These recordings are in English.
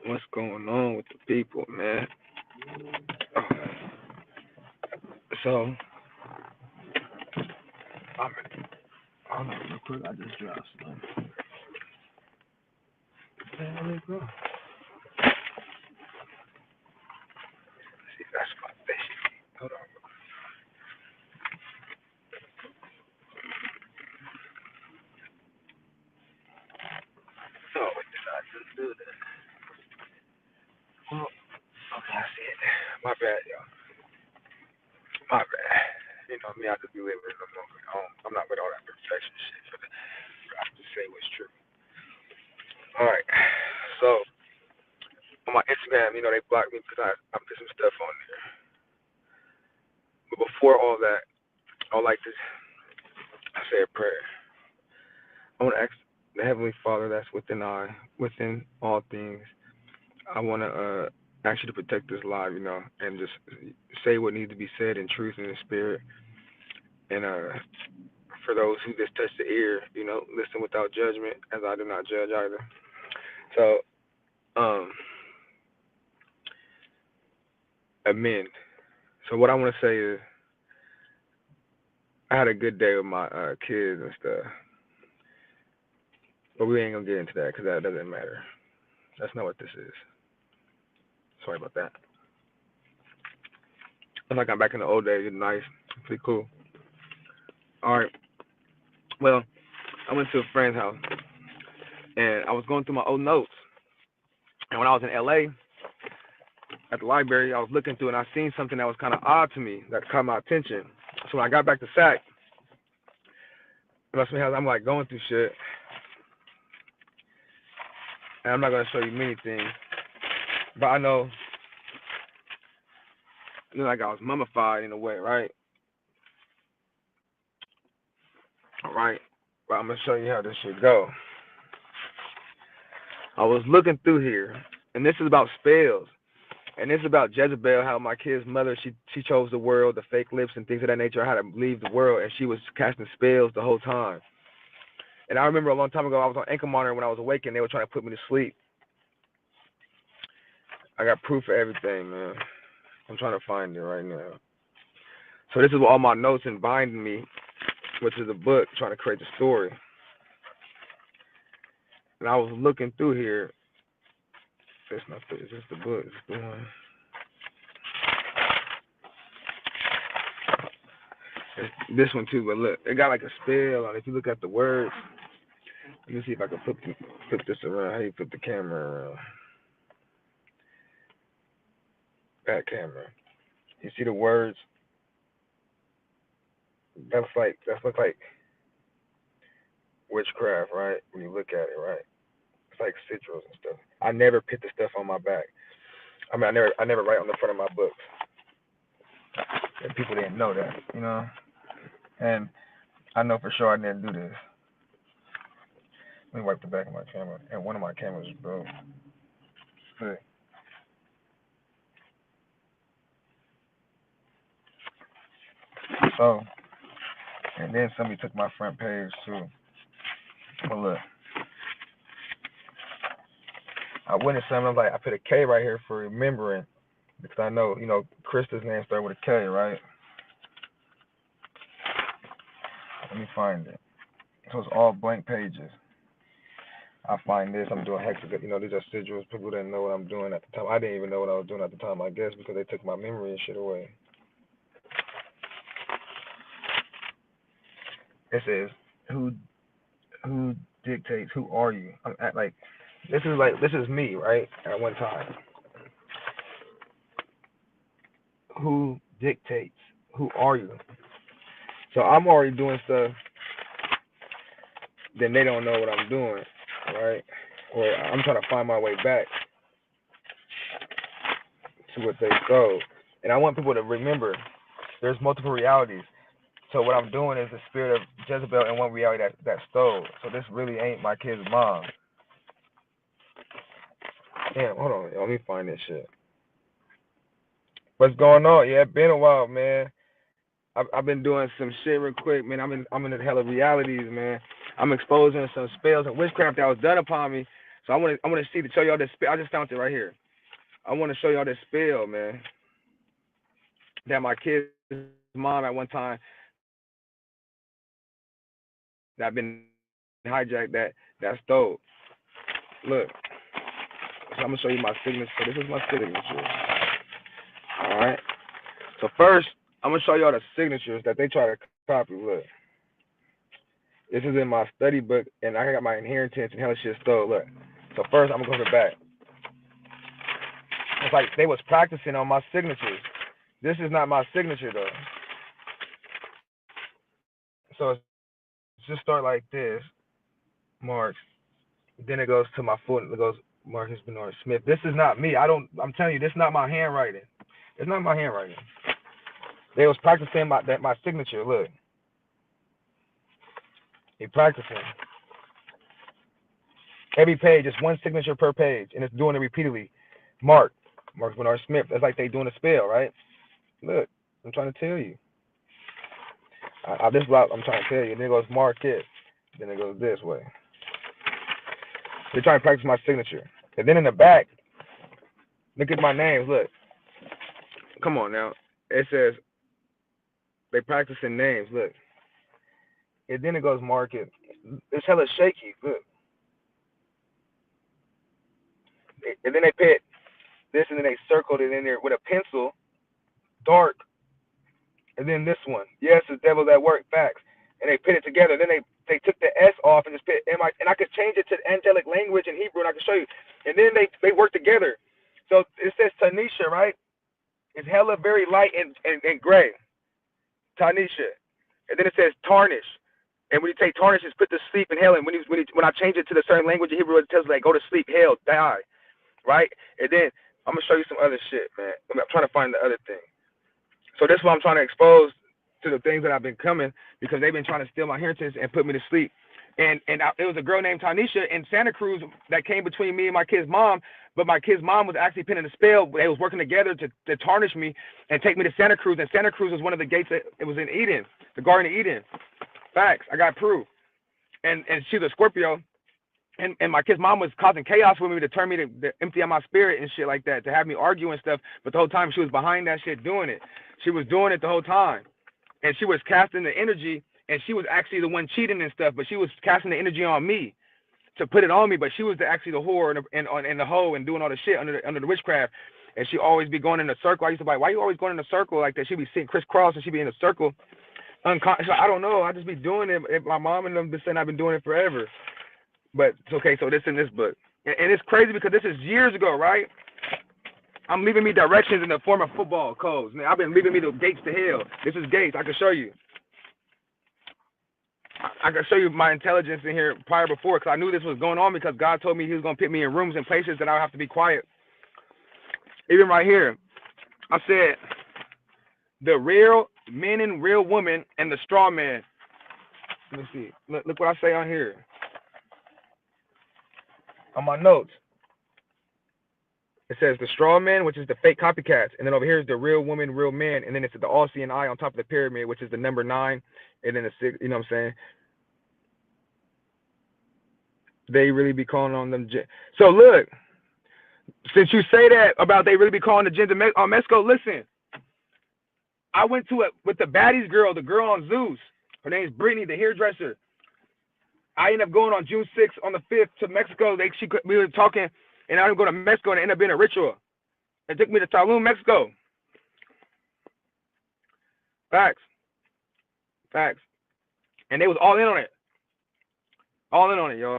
What's going on with the people, man? So, I'm real quick. I just dropped some. There we go. See, that's my fish. Hold on. Oh, what did I just do that? Well, okay, I see it. My bad, y'all. My bad. You know me, I just be living in the moment. I'm not with all that perfection shit. I have to say what's true. All right. So, on my Instagram, they blocked me because I put some stuff on there. But before all that, I would like to say a prayer. I want to ask the Heavenly Father that's within all things. I want to ask you to protect this live, and just say what needs to be said in truth and in spirit. And for those who just touch the ear, listen without judgment, as I do not judge either. So, amen. So what I want to say is, I had a good day with my kids and stuff, but we ain't gonna get into that because that doesn't matter. That's not what this is. Sorry about that. I'm like I'm back in the old days. It's nice, pretty cool. All right. Well, I went to a friend's house and I was going through my old notes. And when I was in LA at the library, I was looking through and I seen something that was kind of odd to me that caught my attention. So when I got back to SAC, I'm like going through shit. And I'm not going to show you many things, but I know, like I was mummified in a way, right? All right. But I'm going to show you how this shit go. I was looking through here, and this is about spells. And this is about Jezebel, how my kid's mother, she chose the world, the fake lips and things of that nature, how to leave the world, and she was casting spells the whole time. And I remember a long time ago, I was on ankle monitor when I was awake, and they were trying to put me to sleep. I got proof for everything, man. I'm trying to find it right now. So this is all my notes and binding me, which is a book, trying to create the story. And I was looking through here. That's not the, is this the book? Is this the one? It's this one too, but look, it got like a spell on it. If you look at the words, let me see if I can flip this around. How you flip the camera around? Back camera. You see the words? That's look like witchcraft, right? When you look at it, right? It's like sigils and stuff. I never put the stuff on my back. I mean, I never write on the front of my books. And people didn't know that, And I know for sure I didn't do this. Let me wipe the back of my camera. And one of my cameras is broke. See. So, and then somebody took my front page too. But look, I went to something, I was like, I put a K right here for remembering. Because I know, Krista's name started with a K, right? Let me find it. So it's all blank pages. I find this, I'm doing hexagon, these are sigils. People didn't know what I'm doing at the time. I didn't even know what I was doing at the time, I guess, because they took my memory and shit away. It says, who dictates, who are you? I'm at this is me, right? At one time. Who dictates? Who are you? So I'm already doing stuff, then they don't know what I'm doing, right? Or I'm trying to find my way back to what they stole. And I want people to remember there's multiple realities. So what I'm doing is the spirit of Jezebel in one reality that stole. So this really ain't my kid's mom. Damn, hold on. Let me find this shit. What's going on? Yeah, it's been a while, man. I've been doing some shit real quick, man. I'm in the hell of realities, man. I'm exposing some spells and witchcraft that was done upon me. So I want to show y'all this spell. I just found it right here. I want to show y'all this spell, man, that my kid's mom at one time that been hijacked that stole. Look, so I'm gonna show you my signature. This is my signature. All right. So first, I'm gonna show y'all the signatures that they try to copy. Look, this is in my study book, and I got my inheritance and hell shit stole. Look. So first, I'm gonna go to the back. It's like they was practicing on my signatures. This is not my signature though. So it's just start like this, Mark. Then it goes to my foot. It goes Marcus Bernard Smith. This is not me. I'm telling you, this is not my handwriting. It's not my handwriting. They was practicing my signature. Look, they practicing every page. It's one signature per page, and it's doing it repeatedly. Mark Bernard Smith. That's like they doing a spell, right? Look, I'm trying to tell you. This is what I'm trying to tell you. And then it goes Mark it. Then it goes this way. They're trying to practice my signature. And then in the back, look at my names. Look. Come on now. It says they practicing names. Look. And then it goes Mark it. It's hella shaky. Look. And then they put this and then they circled it in there with a pencil, dark. And then this one. Yes, the devil's at work. Facts. And they put it together. Then they took the S off and just put M-I. And I could change it to angelic language in Hebrew and I can show you. And then they work together. So it says Tanisha, right? It's hella very light and gray. Tanisha. And then it says tarnish. And when you take tarnish, it's put to sleep in hell. And when I change it to the certain language in Hebrew, it tells like go to sleep, hell, die. Right? And then I'm gonna show you some other shit, man. I'm trying to find the other thing. So this is what I'm trying to expose to the things that I've been coming because they've been trying to steal my inheritance and put me to sleep. And it was a girl named Tanisha in Santa Cruz that came between me and my kid's mom. But my kid's mom was actually pinning a spell. They was working together to tarnish me and take me to Santa Cruz. And Santa Cruz was one of the gates that it was in Eden, the Garden of Eden. Facts. I got proof. And she's a Scorpio. And my kid's mom was causing chaos with me to turn me to empty out my spirit and shit like that, to have me argue and stuff. But the whole time she was behind that shit doing it. She was doing it the whole time. And she was casting the energy, and she was actually the one cheating and stuff, but she was casting the energy on me to put it on me, but she was actually the whore and the hoe and doing all the shit under the witchcraft. And she always be going in a circle. I used to be like, why you always going in a circle like that? She'd be sitting crisscross and she'd be in a circle. So I don't know. I just be doing it. My mom and them been saying I've been doing it forever. But it's okay. So this in this book. And it's crazy because this is years ago, right? I'm leaving me directions in the form of football codes. Man, I've been leaving me the gates to hell. This is gates. I can show you. I can show you my intelligence in here prior before because I knew this was going on because God told me he was going to put me in rooms and places that I would have to be quiet. Even right here, I said the real men and real women and the straw man. Let me see. Look what I say on here. On my notes. It says the straw man, which is the fake copycats. And then over here is the real woman, real man. And then it's the all-seeing eye on top of the pyramid, which is the number 9. And then the 6, you know what I'm saying? They really be calling on them. So look, since you say that about they really be calling the gender on Mexico, listen. I went to it with the baddies girl, the girl on Zeus. Her name's Brittany, the hairdresser. I ended up going on June 6th on the 5th to Mexico. We were talking, and I didn't go to Mexico, and it ended up being a ritual. It took me to Tulum, Mexico. Facts. Facts. And they was all in on it. All in on it, y'all.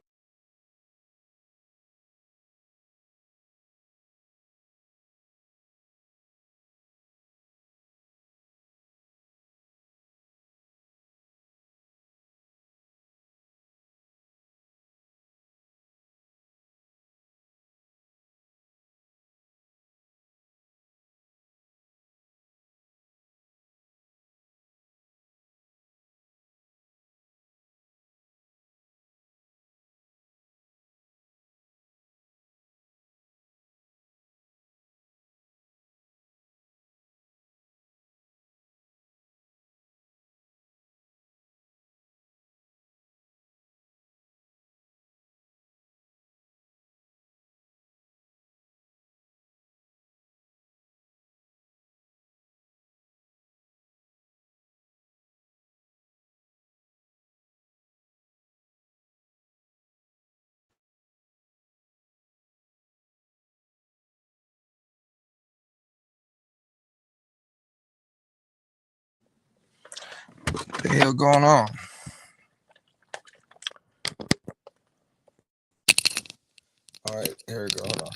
the hell going on? All right, here we go. Hold on.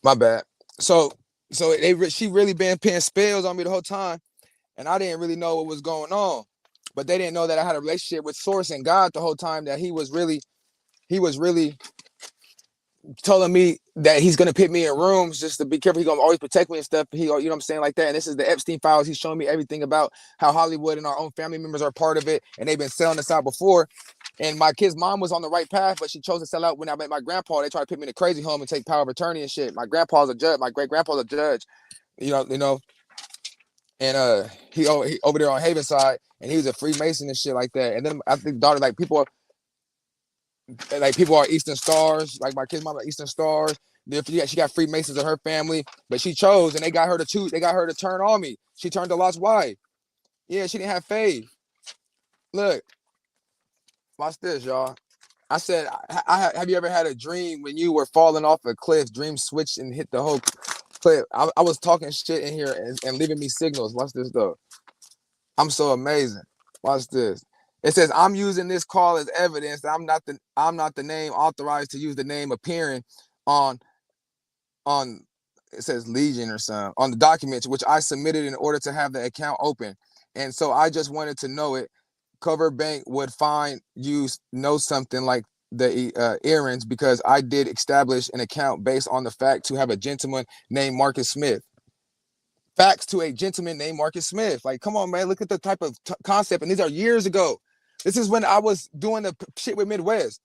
My bad. So she really been paying spells on me the whole time, and I didn't really know what was going on. But they didn't know that I had a relationship with Source and God the whole time. That he was really telling me that he's gonna put me in rooms just to be careful. He's gonna always protect me and stuff. You know what I'm saying, like that. And this is the Epstein files. He's showing me everything about how Hollywood and our own family members are part of it, and they've been selling us out before. And my kid's mom was on the right path, but she chose to sell out when I met my grandpa. They tried to put me in a crazy home and take power of attorney and shit. My grandpa's a judge. My great grandpa's a judge. You know, and he over there on Havenside, and he was a Freemason and shit like that. And then I think daughter people are Eastern Stars. Like my kid's mom are Eastern Stars. She got Freemasons in her family, but she chose, and they got her to choose. They got her to turn on me. She turned to Lot's wife. Yeah, she didn't have faith. Look, watch this, y'all. I said, have you ever had a dream when you were falling off a cliff? Dream switched and hit the whole cliff. I was talking shit in here and leaving me signals. Watch this though. I'm so amazing. Watch this. It says I'm using this call as evidence that I'm not the name authorized to use the name appearing on on it says Legion or something on the documents which I submitted in order to have the account open. And so I just wanted to know it. Cover Bank would find you know something like the errands because I did establish an account based on the fact to have a gentleman named Marcus Smith. Facts to a gentleman named Marcus Smith. Like, come on, man, look at the type of concept. And these are years ago. This is when I was doing the shit with Midwest.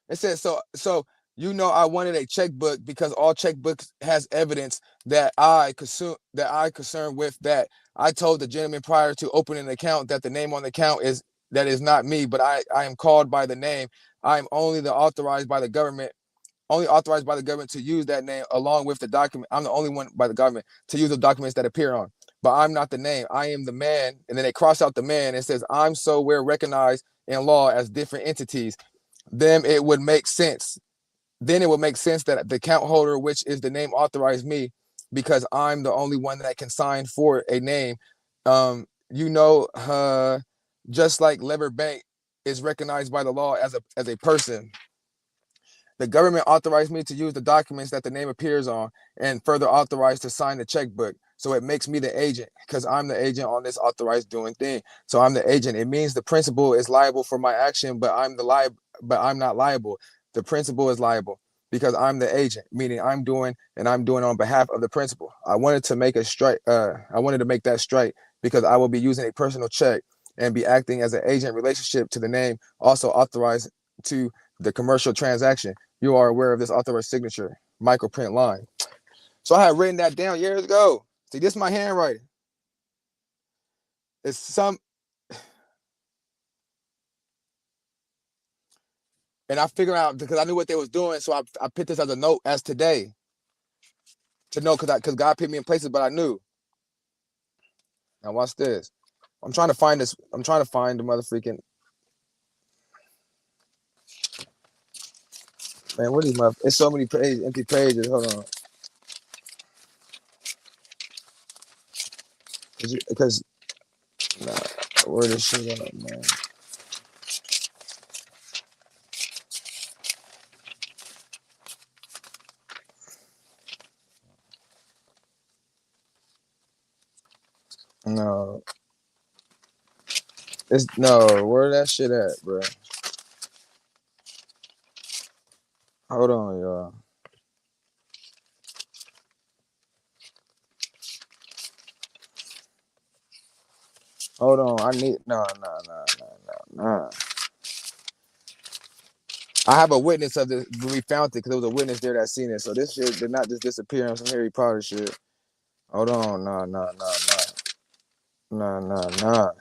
It says I wanted a checkbook because all checkbooks has evidence that I concerned with that. I told the gentleman prior to opening an account that the name on the account is not me, but I am called by the name. I am only authorized by the government to use that name along with the document. I'm the only one by the government to use the documents that appear on. But I'm not the name. I am the man. And then they cross out the man and says, I'm so we're recognized in law as different entities. Then it would make sense. Then it would make sense that the account holder, which is the name authorized me, because I'm the only one that can sign for a name. Um, just like Lever Bank is recognized by the law as a person. The government authorized me to use the documents that the name appears on and further authorized to sign the checkbook. So it makes me the agent because I'm the agent on this authorized doing thing. So I'm the agent. It means the principal is liable for my action, but I'm not liable. The principal is liable because I'm the agent, meaning I'm doing on behalf of the principal. I wanted to make that strike because I will be using a personal check and be acting as an agent relationship to the name also authorized to the commercial transaction. You are aware of this authorized signature, microprint line. So I had written that down years ago. See, this is my handwriting. It's some, and I figured out because I knew what they was doing, so I put this as a note as today to know because God put me in places, but I knew. Now watch this. I'm trying to find this. I'm trying to find the motherfucking man. What is my? It's so many pages, empty pages. Hold on, because nah, where this shit at, man? No, it's no. Where that shit at, bro? Hold on, y'all. Hold on. I need no. I have a witness of this. We found it because there was a witness there that seen it. So this shit did not just disappear on some Harry Potter shit. Hold on. No.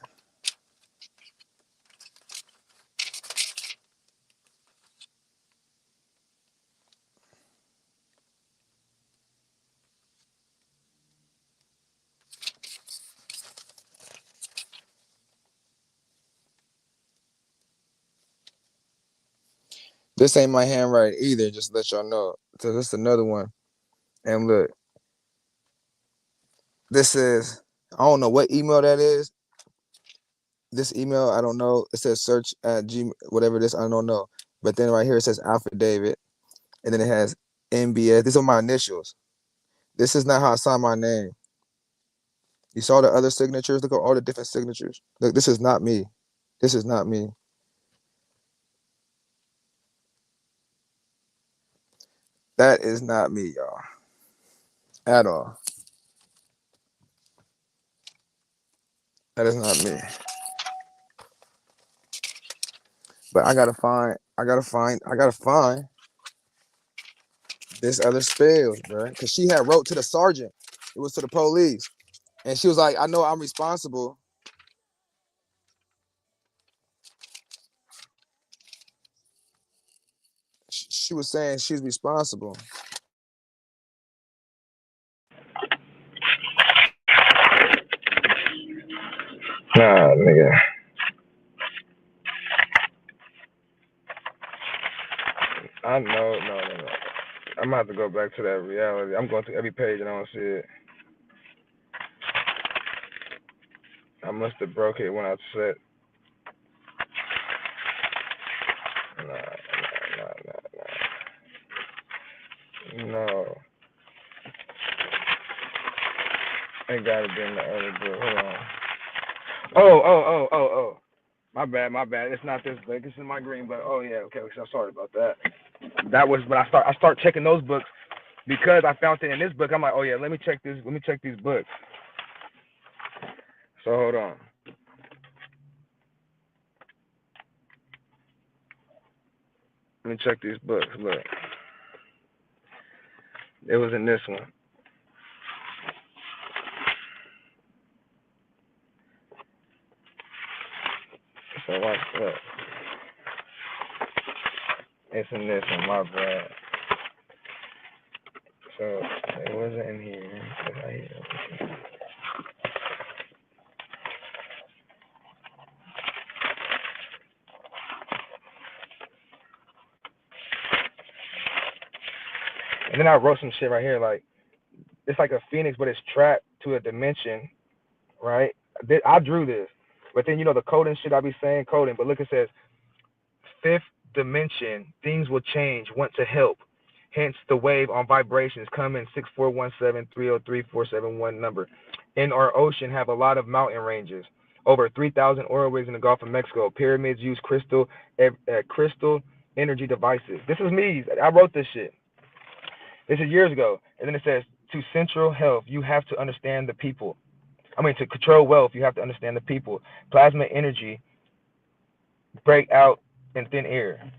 This ain't my handwriting either. Just to let y'all know. So this is another one. And look, this is I don't know what email that is. this email, I don't know. It says search at G whatever it is, I don't know. But then right here it says Alpha David, and then it has MBS. These are my initials. This is not how I sign my name. You saw the other signatures. Look at all the different signatures. Look, this is not me. This is not me. That is not me, y'all, at all. That is not me. But I gotta find this other spells, bro. Cause she had wrote to the sergeant. It was to the police. And she was like, I know I'm responsible. She was saying she's responsible. Nah, nigga. I know, no. I'm gonna have to go back to that reality. I'm going through every page and I don't see it. I must have broke it when I said, no. It gotta be in the other book. Hold on. Oh. My bad. It's not this book. It's in my green book. Oh yeah, okay. So sorry about that. That was when I start checking those books because I found it in this book. I'm like, oh yeah, let me check this. Let me check these books. So hold on. Let me check these books. Look, it was in this one. So watch that. It's in this one. My bad. So it wasn't in here. And then I wrote some shit right here. Like it's like a phoenix, but it's trapped to a dimension, right? I drew this, but then the coding shit I be saying coding. But look, it says fifth dimension, things will change, want to help. Hence the wave on vibrations come in 6417303471 number. In our ocean have a lot of mountain ranges. Over 3,000 oil rigs in the Gulf of Mexico. Pyramids use crystal energy devices. This is me. I wrote this shit. This is years ago. And then it says, to central health, you have to understand the people. To control wealth, you have to understand the people. Plasma energy break out in thin air.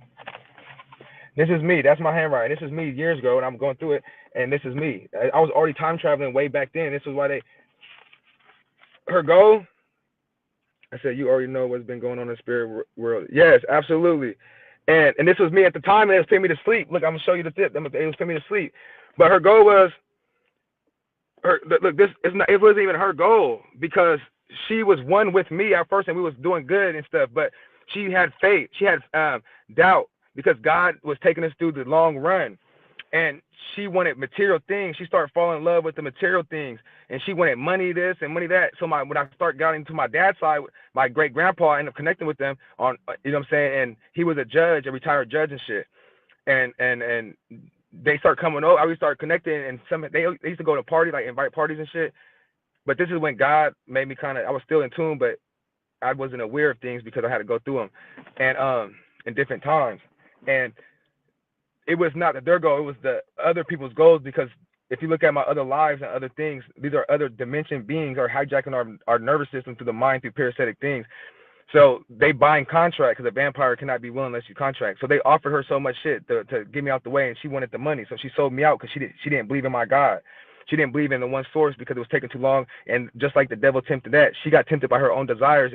This is me. That's my handwriting. This is me years ago, and I'm going through it, and this is me. I was already time traveling way back then. This is why her goal. I said, you already know what's been going on in the spirit world. Yes, absolutely. And this was me at the time, and it was putting me to sleep. Look, I'm gonna show you the tip. It was putting me to sleep. But her goal was look. This is not. It wasn't even her goal because she was one with me at first, and we was doing good and stuff. But she had faith. She had doubt because God was taking us through the long run, and she wanted material things. She started falling in love with the material things, and she wanted money this and money that. So when I started getting into my dad's side, my great grandpa, I ended up connecting with them on, you know what I'm saying, and he was a judge, a retired judge and shit, and they start coming over. We started connecting, and they used to go to parties, like invite parties and shit. But this is when God made me kind of. I was still in tune, but I wasn't aware of things because I had to go through them, and in different times, and it was not their goal, it was the other people's goals because if you look at my other lives and other things, these are other dimension beings are hijacking our nervous system through the mind through parasitic things. So they bind contract because a vampire cannot be willing unless you contract. So they offered her so much shit to get me out the way, and she wanted the money. So she sold me out because she didn't believe in my God. She didn't believe in the one source because it was taking too long. And just like the devil tempted that, she got tempted by her own desires,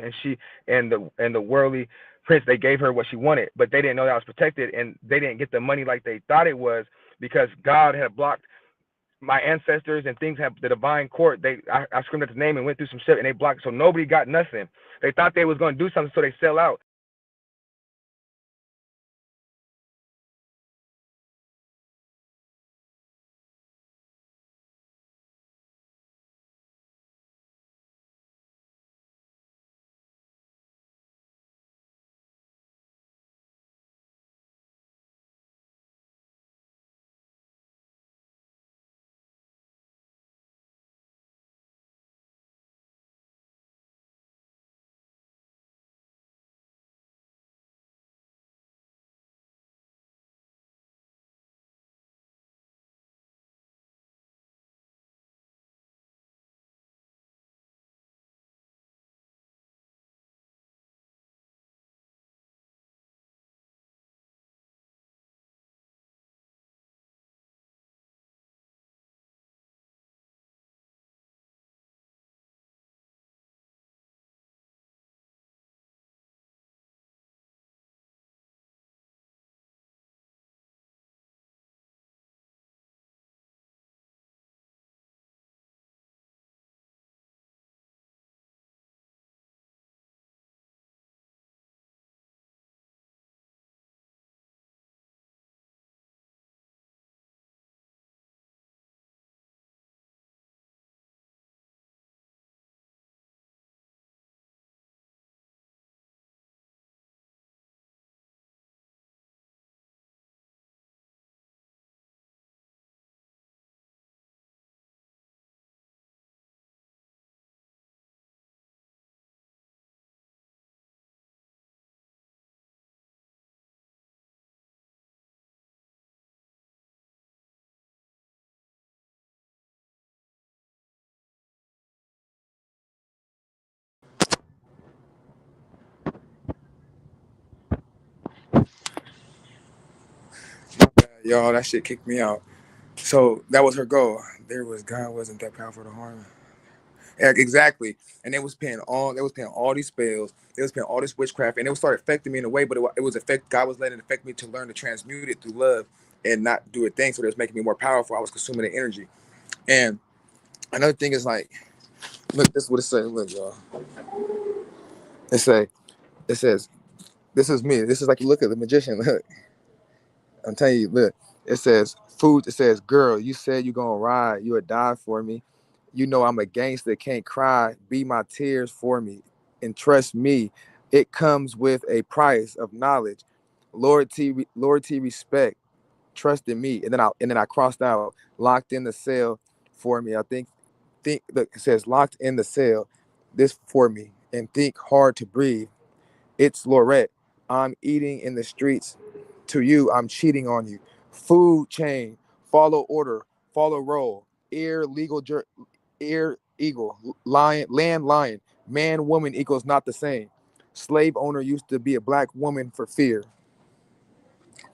and the worldly prince, they gave her what she wanted, but they didn't know that I was protected, and they didn't get the money like they thought it was because God had blocked my ancestors and things. Have the divine court. I screamed at his name and went through some shit, and they blocked, so nobody got nothing. They thought they was going to do something, so they sell out. Y'all, that shit kicked me out. So that was her goal. There was God wasn't that powerful to harm. Yeah, exactly. And they was paying all these spells. They was paying all this witchcraft, and it was started affecting me in a way. But it was affect. God was letting it affect me to learn to transmute it through love and not do a thing. So it was making me more powerful. I was consuming the energy. And another thing is like, look, this is what it says. Look, y'all. It say, it says, this is me. This is like you look at the magician. Look, I'm telling you, look, it says food. It says, girl, you said you gonna ride, you would die for me. You know I'm a gangster, can't cry. Be my tears for me, and trust me, it comes with a price of knowledge, loyalty, respect. Trust in me. And then I crossed out, locked in the cell for me. I think look, it says locked in the cell, this for me, and think hard to breathe. It's Lorette. I'm eating in the streets. To you, I'm cheating on you. Food chain, follow order, follow roll. Ear eagle, lion, land lion. Man, woman equals not the same. Slave owner used to be a black woman for fear,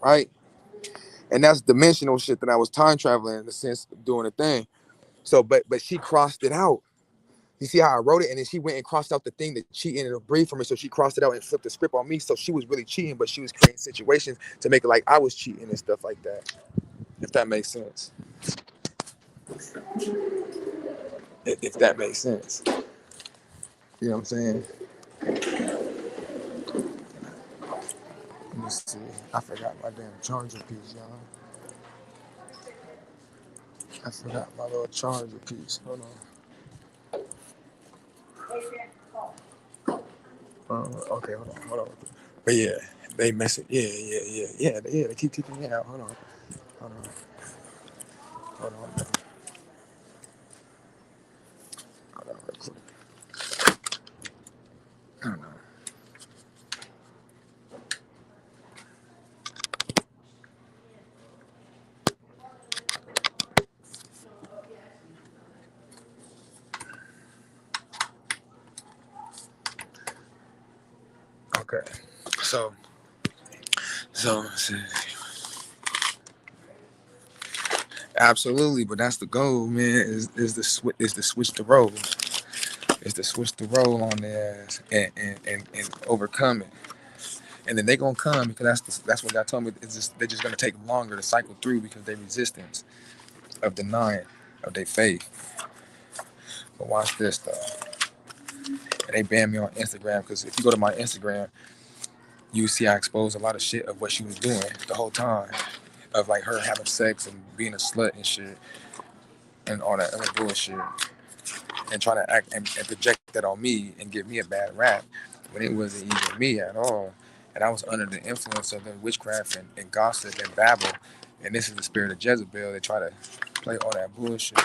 right? And that's dimensional shit that I was time traveling in the sense of doing a thing. So, but she crossed it out. You see how I wrote it, and then she went and crossed out the thing that cheating and breathe for me. So she crossed it out and flipped the script on me. So she was really cheating, but she was creating situations to make it like I was cheating and stuff like that. If that makes sense. If that makes sense. You know what I'm saying? Let me see. I forgot my damn charger piece, y'all. I forgot my little charger piece. Hold on. Okay, hold on. But yeah, they mess it. Yeah. They keep kicking me out. Hold on, hold on. Hold on, real quick. Hold on. Okay. So, so absolutely, but that's the goal, man. Is to switch the role. Is to switch the role on their ass and overcome it. And then they gonna come because that's what God told me. It's just they're just gonna take longer to cycle through because they resistance of denying of their faith. But watch this though. And they banned me on Instagram because if you go to my Instagram, you see I exposed a lot of shit of what she was doing the whole time. Of like her having sex and being a slut and shit and all that other bullshit. And trying to act and project that on me and give me a bad rap when it wasn't even me at all. And I was under the influence of the witchcraft and gossip and babble. And this is the spirit of Jezebel. They try to play all that bullshit.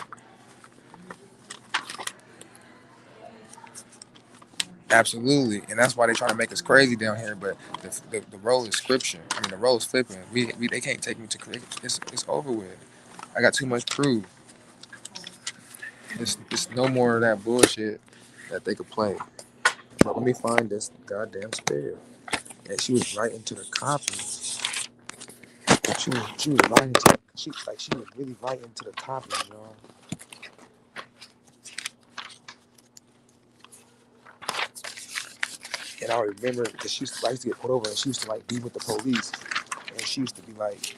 Absolutely. And that's why they try to make us crazy down here. But the role is scripture. I mean, the role is flipping. They can't take me to create. It's over with. I got too much proof. It's no more of that bullshit that they could play. But let me find this goddamn spirit. And she was right into the copy. She was right into she was really right into the copy, y'all. And I remember because I used to get pulled over and she used to like be with the police and she used to be like,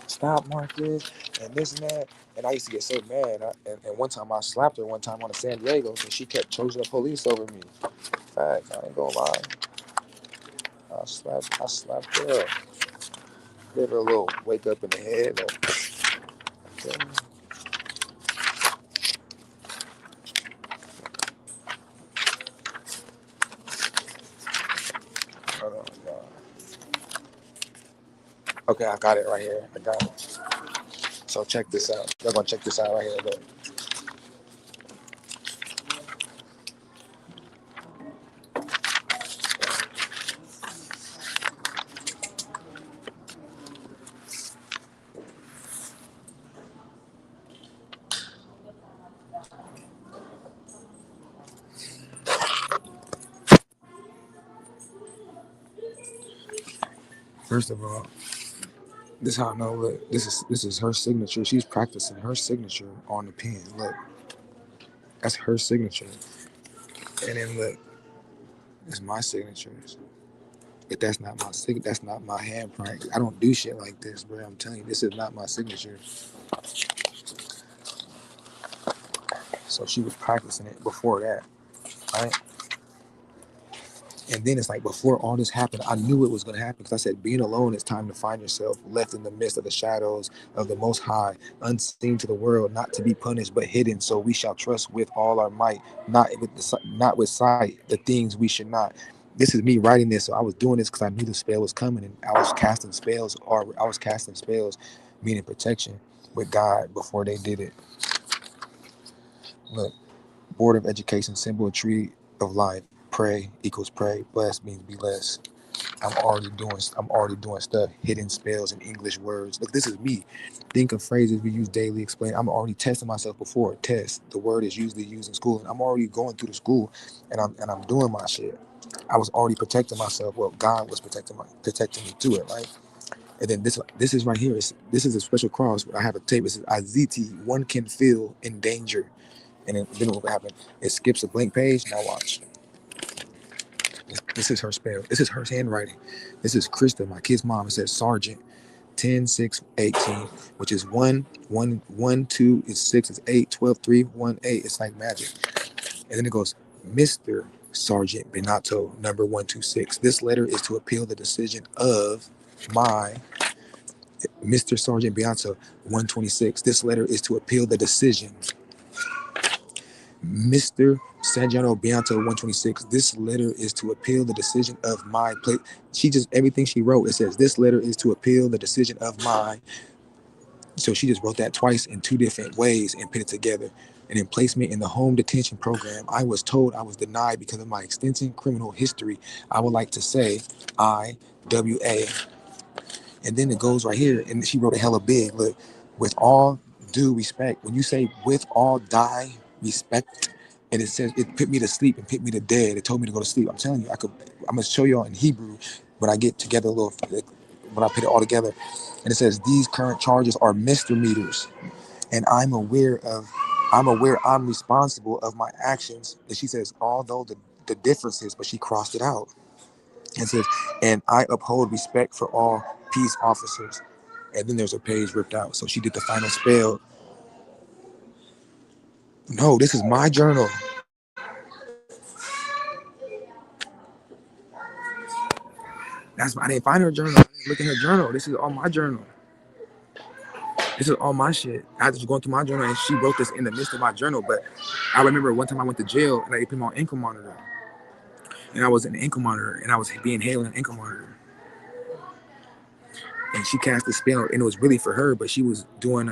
stop Marcus and this and that. And I used to get so mad. And one time I slapped her one time on the San Diego because she kept choosing the police over me. Facts, I ain't gonna lie. I slapped her up. Gave her a little wake up in the head. Like, okay. Hold on, y'all. Okay, I got it right here. I got it. So check this out. Y'all gonna check this out right here. Look. First of all, This how I know. Look, this is her signature. She's practicing her signature on the pen. Look, that's her signature. And then look, it's my signatures. If that's not my that's not my handprint. I don't do shit like this, bro. I'm telling you, this is not my signature. So she was practicing it before that, right? And then it's like before all this happened, I knew it was going to happen because I said, being alone is time to find yourself left in the midst of the shadows of the Most High, unseen to the world, not to be punished but hidden. So we shall trust with all our might, not with sight, the things we should not. This is me writing this, so I was doing this because I knew the spell was coming, and I was casting spells, meaning protection with God before they did it. Look, Board of Education symbol, tree of life. Pray equals pray. Bless means be blessed. I'm already doing stuff, hidden spells and English words. Look, this is me. Think of phrases we use daily, explain. I'm already testing myself before. Test. The word is usually used in school. And I'm already going through the school and I'm doing my shit. I was already protecting myself. Well, God was protecting me to it, right? And then this is right here. This is a special cross. I have a tape. It says Aziti, one can feel in danger. And then what happened? It skips a blank page. Now watch. This is her spell. This is her handwriting. This is Krista, my kid's mom. It says Sergeant 10-6-18, which is 1 1 1 2 is 6 is 8 12 3 1 8. It's like magic. And then it goes, Mr. Sergeant Benato, number 126. This letter is to appeal the decision of my Mr. Sergeant Benato 126. This letter is to appeal the decision Mr. Sanjano Bianto 126. This letter is to appeal the decision of my place. She just everything she wrote, it says this letter is to appeal the decision of my. So she just wrote that twice in two different ways and put it together. And then placement in the home detention program. I was told I was denied because of my extensive criminal history. I would like to say IWA. And then it goes right here, and she wrote a hella big. Look, with all due respect, when you say with all die respect, and it says it put me to sleep and put me to dead. It told me to go to sleep. I'm telling you, I'm gonna show y'all in Hebrew when I get together a little, when I put it all together. And it says these current charges are misdemeanors, and I'm aware I'm responsible of my actions. And she says, although the differences, but she crossed it out. It says, and I uphold respect for all peace officers. And then there's a page ripped out. So she did the final spell. No, this is my journal. I didn't find her journal. I didn't look at her journal. This is all my journal. This is all my shit. I was going through my journal and she wrote this in the midst of my journal. But I remember one time I went to jail and they put me on ankle monitor. And I was an ankle monitor and I was being held in an ankle monitor. And she cast a spell and it was really for her, but she was doing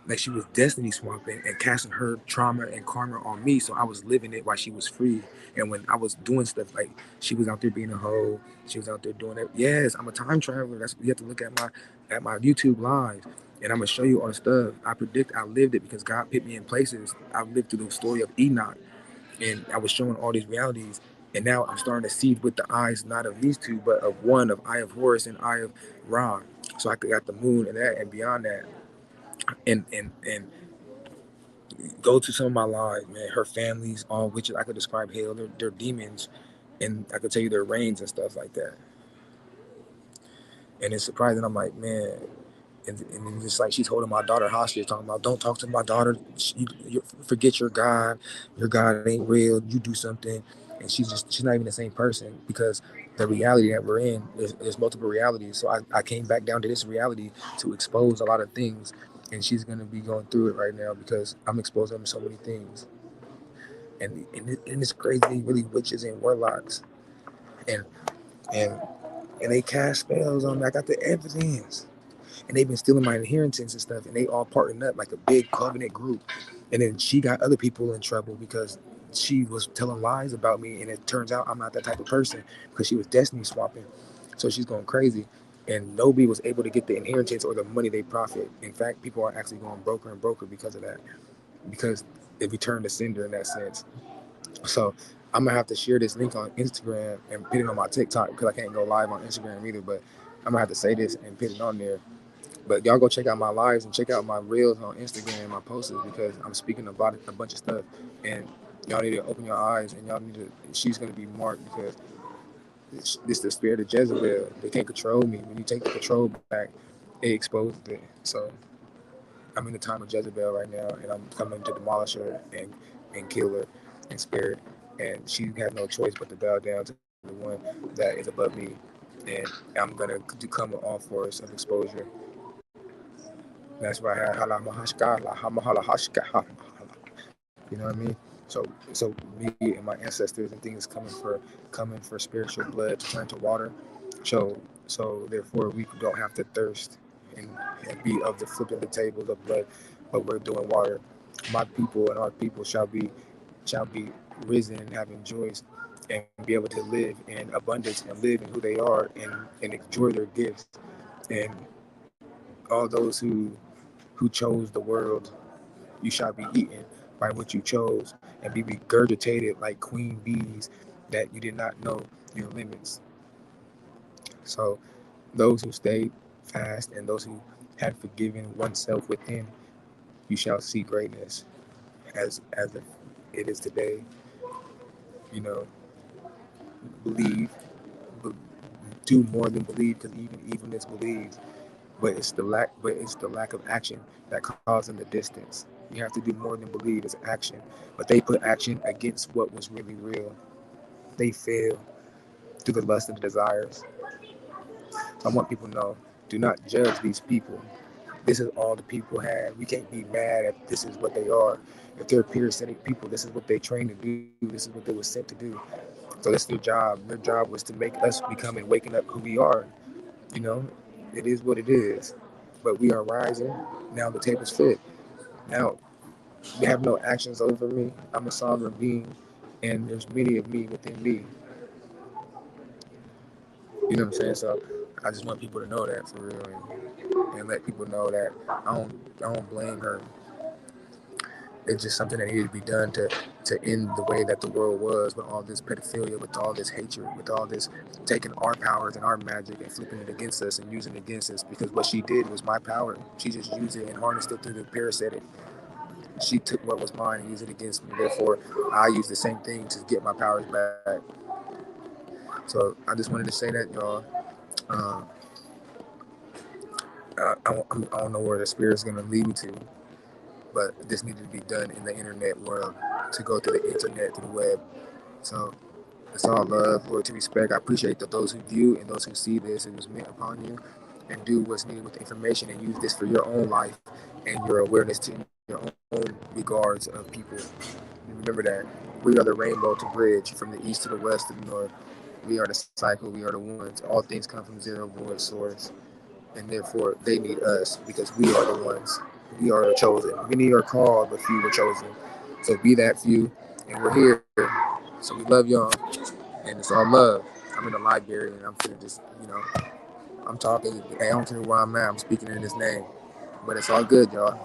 like she was destiny swapping and casting her trauma and karma on me. So I was living it while she was free. And when I was doing stuff like she was out there being a hoe, she was out there doing it. Yes, I'm a time traveler. That's you have to look at my YouTube live. And I'm gonna show you all the stuff. I lived it because God put me in places. I lived through the story of Enoch and I was showing all these realities. And now I'm starting to see with the eyes not of these two, but of one of Eye of Horus and Eye of Ra. So I got the moon and that and beyond that and go to some of my lives, man. Her families, all witches. I could describe hell. They're demons, and I could tell you their reigns and stuff like that. And it's surprising. I'm like, man, and it's like she's holding my daughter hostage, talking about don't talk to my daughter. You forget your God. Your God ain't real. You do something, and she's not even the same person because the reality that we're in, there's multiple realities. So I came back down to this reality to expose a lot of things, and she's gonna be going through it right now because I'm exposing so many things, and it's crazy, really witches and warlocks, and and and they cast spells on me. I got the evidence. And they've been stealing my inheritance and stuff, and they all partnering up like a big covenant group. And then she got other people in trouble because she was telling lies about me, and it turns out I'm not that type of person because she was destiny swapping. So she's going crazy, and nobody was able to get the inheritance or the money they profit. In fact, people are actually going broker and broker because of that, because they returned the sender in that sense. So I'm gonna have to share this link on Instagram and put it on my TikTok because I can't go live on Instagram either. But I'm gonna have to say this and put it on there. But y'all go check out my lives and check out my reels on Instagram and my posts because I'm speaking about a bunch of stuff. And y'all need to open your eyes and y'all need to. She's gonna be marked because this the spirit of Jezebel. They can't control me. When you take the control back, it exposes it. So I'm in the time of Jezebel right now, and I'm coming to demolish her and kill her in spirit. And she has no choice but to bow down to the one that is above me. And I'm gonna come with all force of exposure. That's why I hala mahashka, la hamahala hashka, you know what I mean? So me and my ancestors and things coming for spiritual blood to turn to water. So therefore we don't have to thirst and be of the flipping the tables of blood, but we're doing water. My people and our people shall be risen and having joys and be able to live in abundance and live in who they are and enjoy their gifts. And all those who chose the world, you shall be eaten by what you chose and be regurgitated like queen bees that you did not know your limits. So those who stayed fast and those who had forgiven oneself within, you shall see greatness as it is today. You know, believe, do more than believe, because even evilness believes. But it's the lack of action that causes the distance. You have to do more than believe. It's action, but they put action against what was really real. They fail through the lust and the desires. So I want people to know: do not judge these people. This is all the people have. We can't be mad if this is what they are. If they're parasitic people, this is what they trained to do. This is what they were sent to do. So that's their job. Their job was to make us become and waking up who we are. You know, it is what it is. But we are rising. Now the table's fit. Now you have no actions over me. I'm a sovereign being, and there's many of me within me. You know what I'm saying? So I just want people to know that for real, and let people know that I don't blame her. It's just something that needed to be done to end the way that the world was with all this pedophilia, with all this hatred, with all this taking our powers and our magic and flipping it against us and using it against us. Because what she did was my power. She just used it and harnessed it through the parasitic. She took what was mine and used it against me. Therefore, I use the same thing to get my powers back. So I just wanted to say that, y'all. Uh, I don't know where the spirit's gonna lead me to, but this needed to be done in the internet world, to go through the internet, through the web. So it's all love, loyalty, respect. I appreciate that those who view and those who see this, it was meant upon you, and do what's needed with the information and use this for your own life and your awareness to your own regards of people. Remember that we are the rainbow to bridge from the east to the west to the north. We are the cycle. We are the ones. All things come from zero void source, and therefore they need us because we are the ones. We are the chosen. Many are called, but few were chosen. So be that few, and we're here. So we love y'all, and it's all love. I'm in the library, and I'm finna just, I'm talking. Hey, I don't care where I'm at. I'm speaking in His name, but it's all good, y'all.